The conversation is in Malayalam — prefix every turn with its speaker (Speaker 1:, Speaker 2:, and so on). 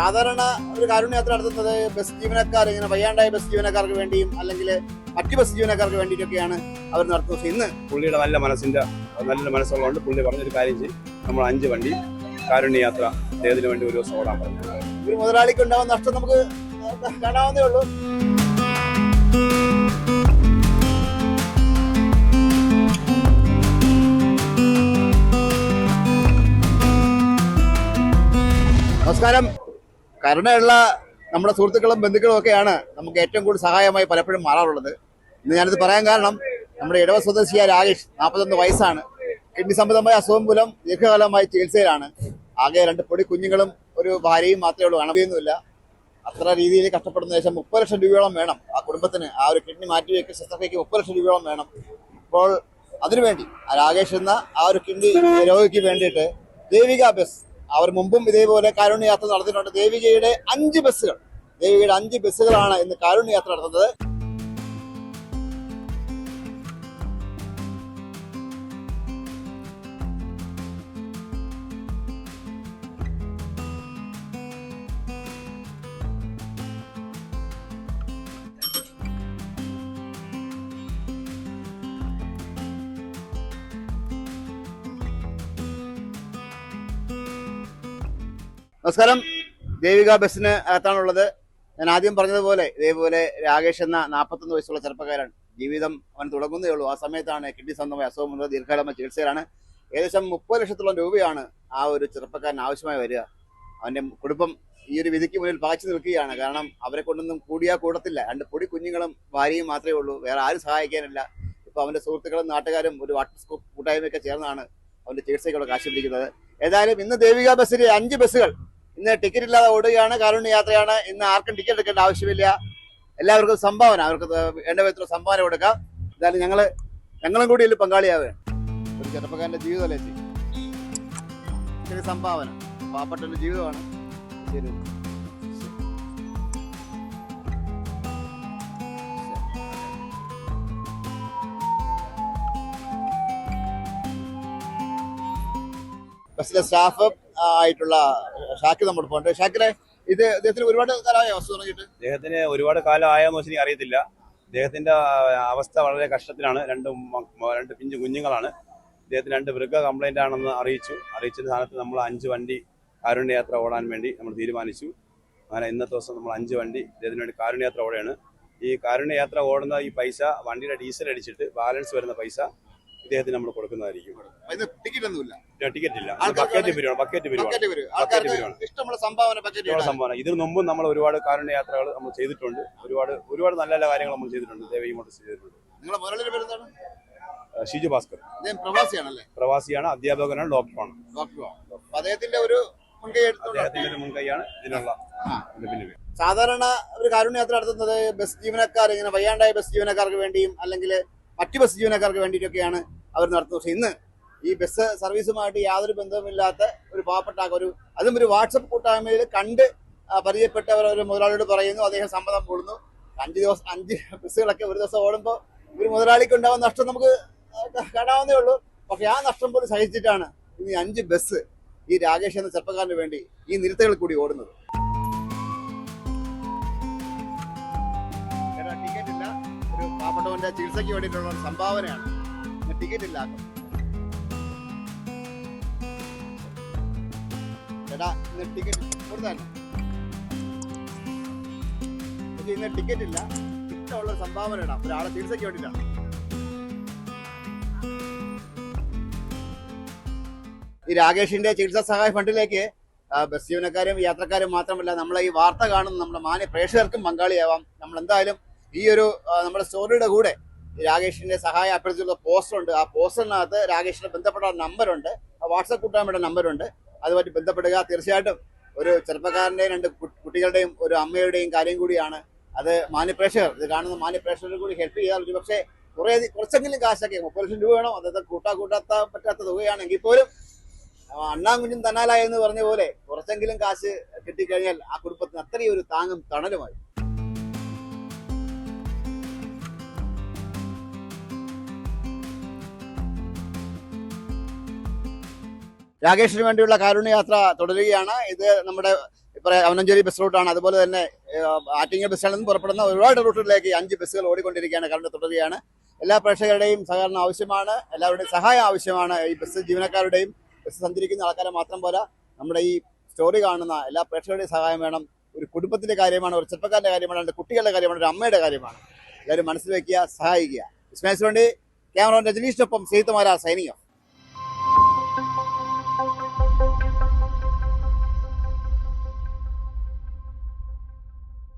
Speaker 1: സാധാരണ ഒരു കാരുണ്യയാത്ര നടത്തുന്നത് ബസ് ജീവനക്കാർ, ഇങ്ങനെ വയ്യാണ്ടായ ബസ് ജീവനക്കാർക്ക് വേണ്ടിയും അല്ലെങ്കിൽ മറ്റ് ബസ് ജീവനക്കാർക്ക് വേണ്ടിയിട്ടൊക്കെയാണ് അവർ നടത്തുന്നത്. പക്ഷേ ഇന്ന്
Speaker 2: പുള്ളിയുടെ നല്ല മനസ്സുള്ളതുകൊണ്ട് പുള്ളി പറഞ്ഞൊരു കാര്യം ചെയ്യും, നമ്മൾ 5 വണ്ടി കാരുണ്യയാത്ര അദ്ദേഹത്തിന് വേണ്ടി ഒരു ദിവസം ഓടാൻ പറഞ്ഞു.
Speaker 1: ഒരു മുതലാളിക്ക് ഉണ്ടാകുന്ന നഷ്ടം നമുക്ക് കാണാവുന്നേ ഉള്ളൂ. നമസ്കാരം. കരുണയുള്ള നമ്മുടെ സുഹൃത്തുക്കളും ബന്ധുക്കളും ഒക്കെയാണ് നമുക്ക് ഏറ്റവും കൂടുതൽ സഹായമായി പലപ്പോഴും മാറാറുള്ളത്. ഇന്ന് ഞാനിത് പറയാൻ കാരണം നമ്മുടെ ഇടവ സ്വദേശിയായ രാകേഷ്, 41 വയസ്സാണ്. കിഡ്നി സംബന്ധമായ അസുഖം മൂലം ദീർഘകാലമായി ചികിത്സയിലാണ്. ആകെ 2 പൊടി കുഞ്ഞുങ്ങളും ഒരു ഭാര്യയും മാത്രമേ ഉള്ളൂ. അണയൊന്നുമില്ല. അത്ര രീതിയിൽ കഷ്ടപ്പെടുന്ന ശേഷം 30 ലക്ഷം രൂപയോളം വേണം ആ കുടുംബത്തിന്. ആ ഒരു കിഡ്നി മാറ്റിവെക്ക് ശസ്ത്രക്രിയക്ക് 30 ലക്ഷം രൂപയോളം വേണം. ഇപ്പോൾ അതിനുവേണ്ടി ആ രാകേഷ് എന്ന ആ ഒരു കിഡ്നി രോഗിക്ക് വേണ്ടിയിട്ട് ദേവിക ബസ് അവർ മുമ്പും ഇതേപോലെ കാരുണ്യയാത്ര നടത്തിയിട്ടുണ്ട്. ദേവികയുടെ 5 ബസ്സുകളാണ് ഇന്ന് കാരുണ്യയാത്ര നടത്തുന്നത്. നമസ്കാരം. ദേവിക ബസ്സിന് അകത്താണുള്ളത്. ഞാൻ ആദ്യം പറഞ്ഞതുപോലെ ഇതേപോലെ രാകേഷ് എന്ന 41 വയസ്സുള്ള ചെറുപ്പക്കാരൻ. ജീവിതം അവൻ തുടങ്ങുന്നേ ഉള്ളൂ. ആ സമയത്താണ് കിഡ്നി സംബന്ധമായ അസുഖം വന്നത്. ദീർഘകാലമായ ചികിത്സയിലാണ്. ഏകദേശം 30 ലക്ഷത്തോളം രൂപയാണ് ആ ഒരു ചെറുപ്പക്കാരൻ ആവശ്യമായി വരിക. അവന്റെ കുടുംബം ഈ ഒരു വിധിക്ക് മുന്നിൽ പകച്ചു നിൽക്കുകയാണ്. കാരണം അവരെ കൊണ്ടൊന്നും കൂടത്തില്ല. 2 പൊടി കുഞ്ഞുങ്ങളും ഭാര്യയും മാത്രമേ ഉള്ളൂ. വേറെ ആരും സഹായിക്കാനില്ല. ഇപ്പൊ അവന്റെ സുഹൃത്തുക്കളും നാട്ടുകാരും ഒരു വാട്ട്സ്ആപ്പ് കൂട്ടായ്മയൊക്കെ ചേർന്നാണ് അവന്റെ ചികിത്സയ്ക്കുള്ള കാശ് പിടിക്കുന്നത്. ഏതായാലും ഇന്ന് ദേവിക ബസ്സിലെ 5 ബസ്സുകൾ ഇന്ന് ടിക്കറ്റ് ഇല്ലാതെ ഓടുകയാണ്. കാരുണ്യയാത്രയാണ്. ഇന്ന് ആർക്കും ടിക്കറ്റ് എടുക്കേണ്ട ആവശ്യമില്ല. എല്ലാവർക്കും സംഭാവന, അവർക്ക് വേണ്ട വിധത്തിലുള്ള സംഭാവന കൊടുക്കാം. എന്തായാലും ഞങ്ങളും കൂടി ഇതിൽ പങ്കാളിയാവുകയാണ്. ഒരു ചെറുപ്പക്കാരന്റെ ജീവിതമല്ലേ ശരി, സംഭാവന പാവപ്പെട്ട ജീവിതമാണ്. ശരി, ബസ്സിലെ സ്റ്റാഫ് ആയിട്ടുള്ള ഷാക്കിർ നമ്മുടെ പോകുന്നുണ്ട്. ഷാക്കിറെ, ഇത് അദ്ദേഹത്തിന് ഒരുപാട് കാലമായ അവസ്ഥ തുടങ്ങിയിട്ട്?
Speaker 2: അദ്ദേഹത്തിന് ഒരുപാട് കാലം ആയെന്ന് വെച്ചാൽ എനിക്ക് അറിയത്തില്ല. അദ്ദേഹത്തിന്റെ അവസ്ഥ വളരെ കഷ്ടത്തിലാണ്. 2 പിഞ്ചു കുഞ്ഞുങ്ങളാണ്. അദ്ദേഹത്തിന് 2 വൃക്ക കംപ്ലൈന്റ് ആണെന്ന് അറിയിച്ച സ്ഥാനത്ത് നമ്മൾ 5 വണ്ടി കാരുണ്യയാത്ര ഓടാൻ വേണ്ടി നമ്മൾ തീരുമാനിച്ചു. അങ്ങനെ ഇന്നത്തെ ദിവസം നമ്മൾ 5 വണ്ടി അദ്ദേഹത്തിന് വേണ്ടി കാരുണ്യയാത്ര ഓടുകയാണ്. ഈ കാരുണ്യയാത്ര ഓടുന്ന ഈ പൈസ വണ്ടിയുടെ ഡീസൽ അടിച്ചിട്ട് ബാലൻസ് വരുന്ന പൈസ ഇദ്ദേഹത്തിന് നമ്മൾ കൊടുക്കുന്നതായിരിക്കും.
Speaker 1: ടിക്കറ്റ് ഒന്നുമില്ല,
Speaker 2: ടിക്കറ്റ് ഇല്ല. ബക്കറ്റ് പിരിവാണ്.
Speaker 1: ഇഷ്ടമുള്ള സംഭാവന.
Speaker 2: ഇതിനു മുമ്പും നമ്മൾ ഒരുപാട് കാരുണ്യയാത്രകൾ നമ്മൾ ചെയ്തിട്ടുണ്ട്. ഒരുപാട് നല്ല നല്ല കാര്യങ്ങൾ നമ്മൾ ചെയ്തിട്ടുണ്ട്. ദേവി മോട്ടോഴ്സ് ചെയ്തിട്ടുണ്ട്.
Speaker 1: നിങ്ങളുടെ മുതലാളിയുടെ പേരെന്താണ്?
Speaker 2: ഷിജു ഭാസ്കർ.
Speaker 1: പ്രവാസിയാണല്ലേ?
Speaker 2: പ്രവാസിയാണ്, അധ്യാപകനാണ്, ഡോക്ടറാണ്.
Speaker 1: അദ്ദേഹത്തിന്റെ ഒരു
Speaker 2: മുൻകൈയാണ് ഇതിനുള്ള പിന്നിൽ.
Speaker 1: സാധാരണ ഒരു കാരുണ്യയാത്ര നടത്തുന്നത് ബസ് ജീവനക്കാർ, ഇങ്ങനെ വയ്യാണ്ടായ ബസ് ജീവനക്കാർക്ക് വേണ്ടിയും അല്ലെങ്കിൽ മറ്റ് ബസ് ജീവനക്കാർക്ക് വേണ്ടിയിട്ടൊക്കെയാണ് അവർ നടത്തുന്നത്. പക്ഷെ ഇന്ന് ഈ ബസ് സർവീസുമായിട്ട് യാതൊരു ബന്ധവുമില്ലാത്ത ഒരു പാവപ്പെട്ട അതും ഒരു വാട്സപ്പ് കൂട്ടായ്മയിൽ കണ്ട് പരിചയപ്പെട്ടവർ ഒരു മുതലാളിയോട് പറയുന്നു. അദ്ദേഹം സമ്മതം കൂടുന്നു. 5 ബസ്സുകളൊക്കെ ഒരു ദിവസം ഓടുമ്പോൾ ഒരു മുതലാളിക്ക് ഉണ്ടാകുന്ന നഷ്ടം നമുക്ക് കാണാവുന്നേ ഉള്ളൂ. പക്ഷെ ആ നഷ്ടം പോലും സഹിച്ചിട്ടാണ് ഇനി 5 ബസ് ഈ രാകേഷ് എന്ന ചെറുപ്പക്കാരന് വേണ്ടി ഈ നിരത്തുകളിൽ കൂടി ഓടുന്നത്. ടിക്കറ്റ് ഇല്ല. ഒരു പാവപ്പെട്ടവന്റെ ചികിത്സയ്ക്ക് വേണ്ടിയിട്ടുള്ള സംഭാവനയാണ്. ടിക്കറ്റ് ഇല്ല. ചേട്ടാ, ഇന്ന് ടിക്കറ്റ് കൊടുത്തായിരുന്നു. പക്ഷെ ഇന്ന് ടിക്കറ്റ് ഇല്ല. ഇഷ്ടമുള്ള സംഭാവന ഇടാം ഒരാളെ ചികിത്സയ്ക്ക് വേണ്ടിയിട്ടാണ്. ഈ രാകേഷിന്റെ ചികിത്സാ സഹായ ഫണ്ടിലേക്ക് ബസ് ജീവനക്കാരും യാത്രക്കാരും മാത്രമല്ല, നമ്മളെ ഈ വാർത്ത കാണുന്ന നമ്മുടെ മാന്യ പ്രേക്ഷകർക്കും പങ്കാളിയാവാം. നമ്മൾ എന്തായാലും ഈ ഒരു നമ്മുടെ സ്റ്റോറിയുടെ കൂടെ രാകേഷിന്റെ സഹായ അഭ്യർത്ഥിച്ചുള്ള പോസ്റ്ററുണ്ട്. ആ പോസ്റ്ററിനകത്ത് രാകേഷിനെ ബന്ധപ്പെട്ട നമ്പറുണ്ട്, വാട്സപ്പ് കൂട്ടായ്മയുടെ നമ്പറുണ്ട്. അതുമായിട്ട് ബന്ധപ്പെടുക. തീർച്ചയായിട്ടും ഒരു ചെറുപ്പക്കാരന്റെയും 2 കുട്ടികളുടെയും ഒരു അമ്മയുടെയും കാര്യം കൂടിയാണ്. അത് മാന്യപ്രേക്ഷകർ, ഇത് കാണുന്ന മാന്യപ്രേക്ഷകർ കൂടി ഹെൽപ്പ് ചെയ്താൽ ഒരു പക്ഷേ കുറച്ചെങ്കിലും കാശൊക്കെ 30 ലക്ഷം രൂപ വേണോ, അതായത് കൂട്ടാൻ പറ്റാത്ത തുകയാണെങ്കിൽ പോലും അണ്ണാങ്കുഞ്ഞും തന്നാല എന്ന് പറഞ്ഞ പോലെ കുറച്ചെങ്കിലും കാശ് കിട്ടിക്കഴിഞ്ഞാൽ ആ കുടുംബത്തിന് അത്രയും ഒരു താങ്ങും തണലുമായി. രാകേഷിന് വേണ്ടിയുള്ള കാരുണ്യയാത്ര തുടരുകയാണ്. ഇത് നമ്മുടെ ഇപ്പോൾ അവനഞ്ചേരി ബസ് റൂട്ടാണ്. അതുപോലെ തന്നെ ആറ്റിങ്ങൽ ബസ് സ്റ്റാൻഡിൽ നിന്ന് പുറപ്പെടുന്ന ഒരുപാട് റൂട്ടുകളിലേക്ക് 5 ബസ്സുകൾ ഓടിക്കൊണ്ടിരിക്കുകയാണ്, കറണ്ട് തുടരുകയാണ്. എല്ലാ പ്രേക്ഷകരുടെയും സഹകരണം ആവശ്യമാണ്, എല്ലാവരുടെയും സഹായം ആവശ്യമാണ്. ഈ ബസ് ജീവനക്കാരുടെയും ബസ് സഞ്ചരിക്കുന്ന ആൾക്കാരെ മാത്രം പോരാ, നമ്മുടെ ഈ സ്റ്റോറി കാണുന്ന എല്ലാ പ്രേക്ഷകരുടെയും സഹായം വേണം. ഒരു കുടുംബത്തിന്റെ കാര്യമാണ്, ഒരു ചെറുപ്പക്കാരന്റെ കാര്യമാണ്, രണ്ട് കുട്ടികളുടെ കാര്യമാണ്, ഒരു അമ്മയുടെ കാര്യമാണ്. എല്ലാവരും മനസ്സിൽ വയ്ക്കുക, സഹായിക്കുക. ഇസ്മായിൽ വേണ്ടി ക്യാമറ രജനീഷിനൊപ്പം സീതമാര സൈനിങ് ഓഫ്.